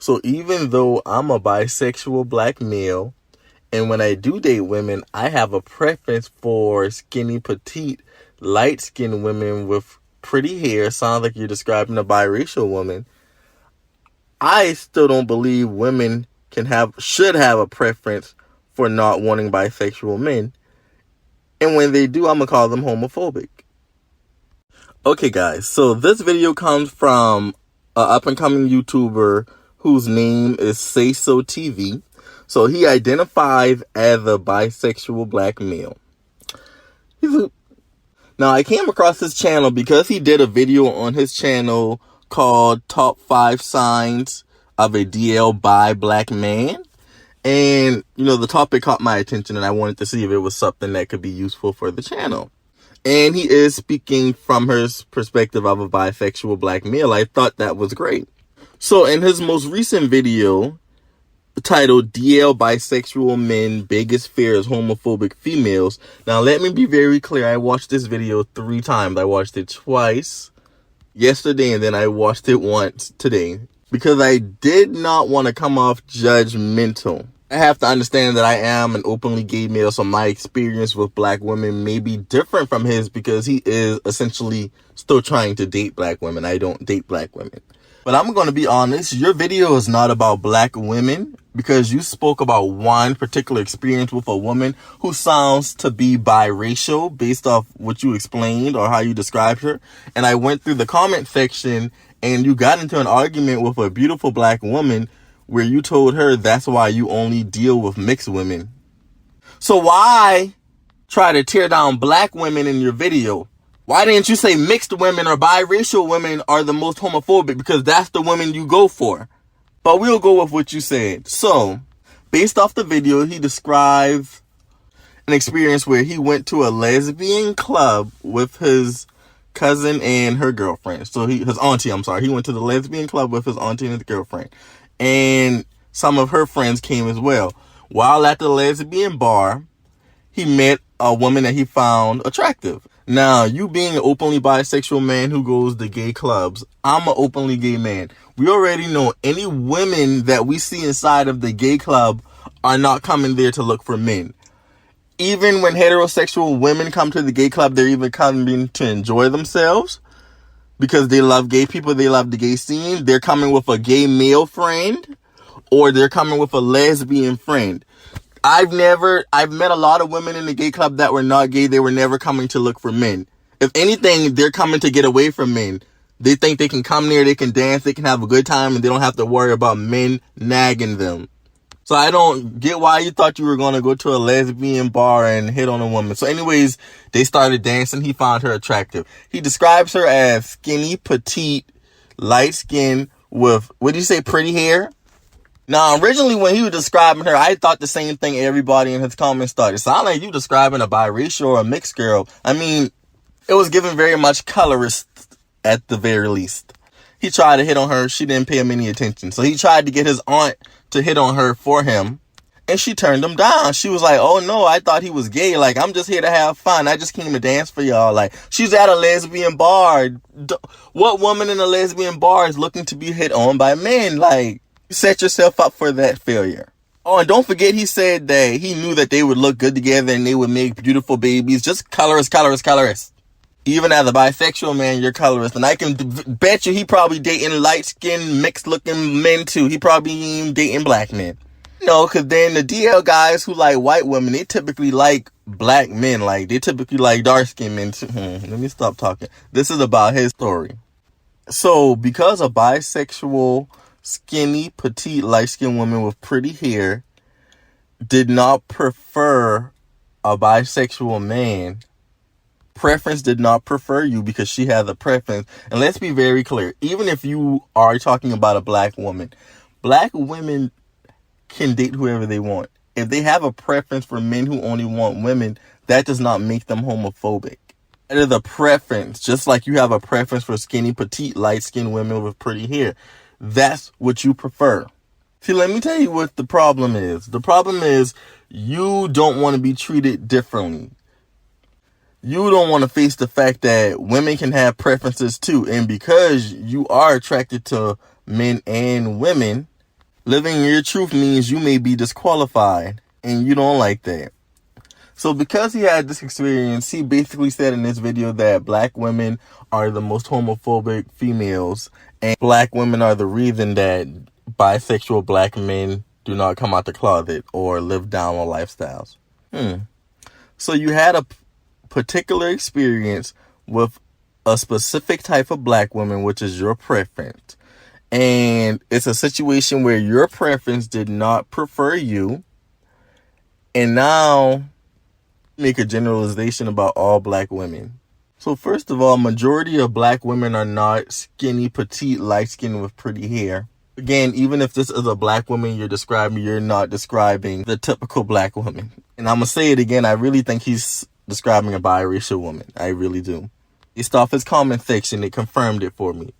So even though I'm a bisexual black male, and when I do date women, I have a preference for skinny, petite, light-skinned women with pretty hair. Sounds like you're describing a biracial woman. I still don't believe women should have a preference for not wanting bisexual men. And when they do, I'm going to call them homophobic. Okay, guys, so this video comes from an up-and-coming YouTuber whose name is Say So TV. So he identifies as a bisexual black male. Now, I came across his channel because he did a video on his channel called Top 5 Signs of a DL Bi Black Man. And, the topic caught my attention and I wanted to see if it was something that could be useful for the channel. And he is speaking from his perspective of a bisexual black male. I thought that was great. So in his most recent video, titled DL Bisexual Men Biggest Fear is Homophobic Females. Now, let me be very clear. I watched this video 3 times. I watched it twice yesterday and then I watched it once today because I did not want to come off judgmental. I have to understand that I am an openly gay male, so my experience with black women may be different from his because he is essentially still trying to date black women. I don't date black women. But I'm going to be honest, your video is not about black women because you spoke about one particular experience with a woman who sounds to be biracial based off what you explained or how you described her. And I went through the comment section and you got into an argument with a beautiful black woman where you told her that's why you only deal with mixed women. So why try to tear down black women in your video? Why didn't you say mixed women or biracial women are the most homophobic? Because that's the women you go for. But we'll go with what you said. So, based off the video, he describes an experience where he went to a lesbian club with his cousin and her girlfriend. So his auntie, He went to the lesbian club with his auntie and his girlfriend. And some of her friends came as well. While at the lesbian bar, he met a woman that he found attractive. Now, you being an openly bisexual man who goes to gay clubs, I'm an openly gay man. We already know any women that we see inside of the gay club are not coming there to look for men. Even when heterosexual women come to the gay club, they're even coming to enjoy themselves because they love gay people, they love the gay scene. They're coming with a gay male friend or they're coming with a lesbian friend. I've met a lot of women in the gay club that were not gay. They were never coming to look for men. If anything, they're coming to get away from men. They think they can come there, they can dance, they can have a good time, and they don't have to worry about men nagging them. So I don't get why you thought you were going to go to a lesbian bar and hit on a woman. So anyways, they started dancing. He found her attractive. He describes her as skinny, petite, light skin with, what did you say, pretty hair? Now, originally when he was describing her, I thought the same thing everybody in his comments thought. It sounded like you describing a biracial or a mixed girl. I mean, it was given very much colorist at the very least. He tried to hit on her. She didn't pay him any attention. So he tried to get his aunt to hit on her for him. And she turned him down. She was like, oh no, I thought he was gay. Like, I'm just here to have fun. I just came to dance for y'all. Like, she's at a lesbian bar. What woman in a lesbian bar is looking to be hit on by men? Like, set yourself up for that failure. Oh, and don't forget he said that he knew that they would look good together and they would make beautiful babies. Just colorist. Even as a bisexual man, you're colorist. And I can bet you he probably dating light-skinned, mixed-looking men too. He probably ain't dating black men. No, because then the DL guys who like white women, they typically like black men. Like, they typically like dark-skinned men too. Let me stop talking. This is about his story. So, because a bisexual, skinny, petite, light-skinned woman with pretty hair did not prefer a bisexual man, preference did not prefer you because she has a preference. And let's be very clear, even if you are talking about a black woman, black women can date whoever they want. If they have a preference for men who only want women, that does not make them homophobic. It is a preference, just like you have a preference for skinny, petite, light-skinned women with pretty hair. That's what you prefer. See, let me tell you what the problem is. The problem is you don't want to be treated differently. You don't want to face the fact that women can have preferences too. And because you are attracted to men and women, Living your truth means you may be disqualified, and you don't like that. So because he had this experience, he basically said in this video that black women are the most homophobic females, and black women are the reason that bisexual black men do not come out the closet or live down low lifestyles. So you had a particular experience with a specific type of black woman, which is your preference. And it's a situation where your preference did not prefer you. And now make a generalization about all black women. So first of all, majority of black women are not skinny, petite, light-skinned with pretty hair. Again, even if this is a black woman you're describing, you're not describing the typical black woman. And I'm going to say it again, I really think he's describing a biracial woman. I really do. Based off his comment section, it confirmed it for me.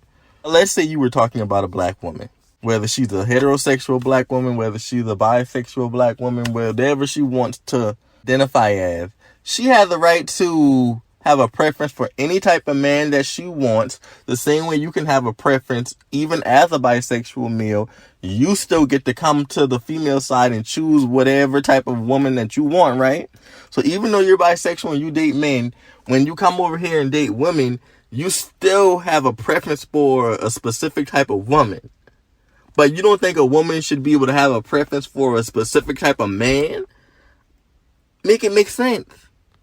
Let's say you were talking about a black woman. Whether she's a heterosexual black woman, whether she's a bisexual black woman, whatever she wants to identify as, she has the right to have a preference for any type of man that she wants. The same way you can have a preference, even as a bisexual male, you still get to come to the female side and choose whatever type of woman that you want, right? So even though you're bisexual and you date men, when you come over here and date women, you still have a preference for a specific type of woman. But you don't think a woman should be able to have a preference for a specific type of man? Make it make sense.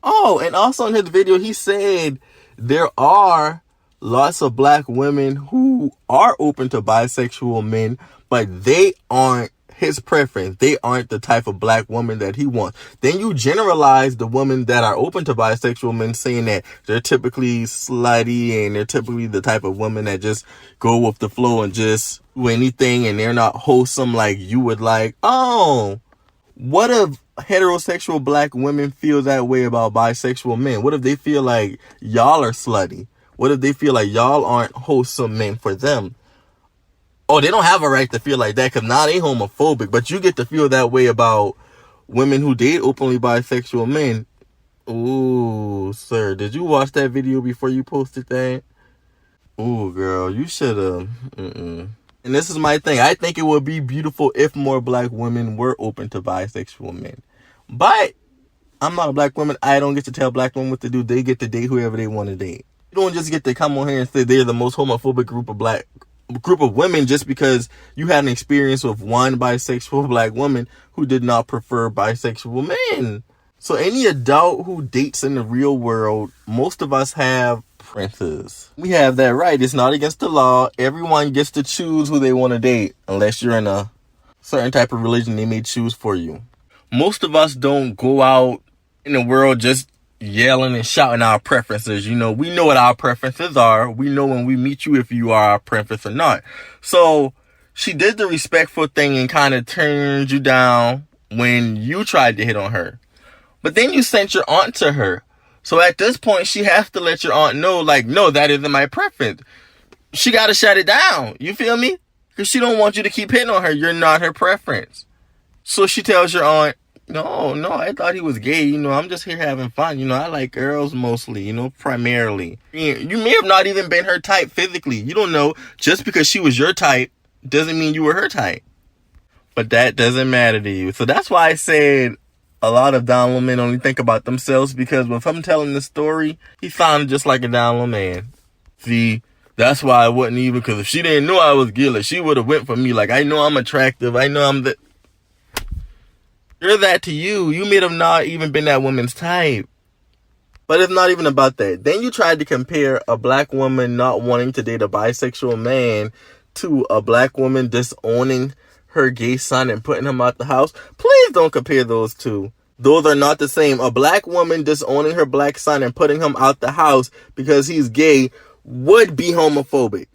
Oh, and also in his video, he said there are lots of black women who are open to bisexual men, but they aren't his preference. They aren't the type of black woman that he wants. Then you generalize the women that are open to bisexual men, saying that they're typically slutty and they're typically the type of women that just go with the flow and just do anything, and they're not wholesome like you would like. Oh, what if heterosexual black women feel that way about bisexual men? What if they feel like y'all are slutty? What if they feel like y'all aren't wholesome men for them? Oh, they don't have a right to feel like that because now they homophobic, but you get to feel that way about women who date openly bisexual men. Ooh, sir, did you watch that video before you posted that? Ooh, girl, you should have. And this is my thing. I think it would be beautiful if more black women were open to bisexual men. But I'm not a black woman. I don't get to tell black women what to do. They get to date whoever they want to date. You don't just get to come on here and say they're the most homophobic group of women just because you had an experience with one bisexual black woman who did not prefer bisexual men. So any adult who dates in the real world, most of us have preferences. We have that right. It's not against the law. Everyone gets to choose who they want to date, unless you're in a certain type of religion they may choose for you. Most of us don't go out in the world just yelling and shouting our preferences. You know, we know what our preferences are. We know when we meet you if you are our preference or not. So she did the respectful thing and kind of turned you down when you tried to hit on her. But then you sent your aunt to her. So at this point, she has to let your aunt know, like, no, that isn't my preference. She got to shut it down. You feel me? Because she don't want you to keep hitting on her. You're not her preference. So she tells your aunt, no, I thought he was gay. You know, I'm just here having fun. You know, I like girls mostly, you know, primarily. You may have not even been her type physically. You don't know. Just because she was your type doesn't mean you were her type. But that doesn't matter to you. So that's why I said a lot of down low men only think about themselves, because with him telling the story, he sounded just like a down low man. See, that's why I wouldn't even, because if she didn't know I was gay, she would have went for me. Like, I know I'm attractive. I know I'm the... You're that to you. You may have not even been that woman's type. But it's not even about that. Then you tried to compare a black woman not wanting to date a bisexual man to a black woman disowning her gay son and putting him out the house. Please don't compare those two. Those are not the same. A black woman disowning her black son and putting him out the house because he's gay would be homophobic.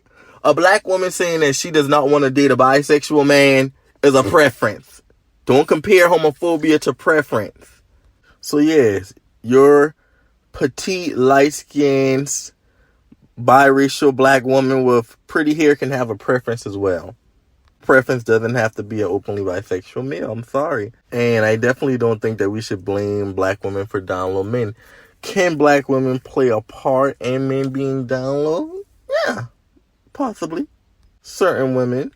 A black woman saying that she does not want to date a bisexual man is a preference. Don't compare homophobia to preference. So yes, your petite, light-skinned, biracial black woman with pretty hair can have a preference as well. Preference doesn't have to be an openly bisexual male. I'm sorry. And I definitely don't think that we should blame black women for down low men. Can black women play a part in men being down low? Yeah, possibly. Certain women.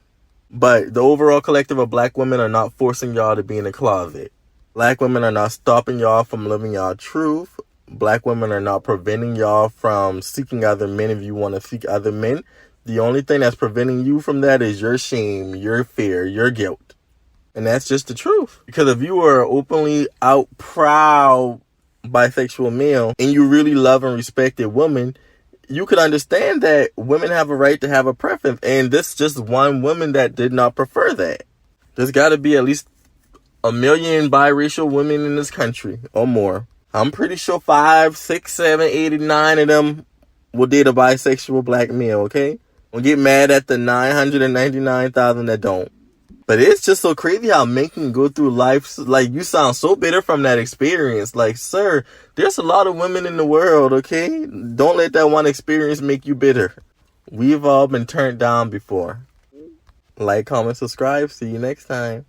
But the overall collective of black women are not forcing y'all to be in the closet. Black women are not stopping y'all from living y'all truth. Black women are not preventing y'all from seeking other men if you want to seek other men. The only thing that's preventing you from that is your shame, your fear, your guilt. And that's just the truth. Because if you are openly out proud bisexual male and you really love and respect a woman, you could understand that women have a right to have a preference. And this just one woman that did not prefer that. There's got to be at least 1 million biracial women in this country or more. I'm pretty sure 5, 6, 7, 8, and 9 of them will date a bisexual black male, okay? Don't get mad at the 999,000 that don't. But it's just so crazy how men can go through life. Like, you sound so bitter from that experience. Like, sir, there's a lot of women in the world, okay? Don't let that one experience make you bitter. We've all been turned down before. Like, comment, subscribe. See you next time.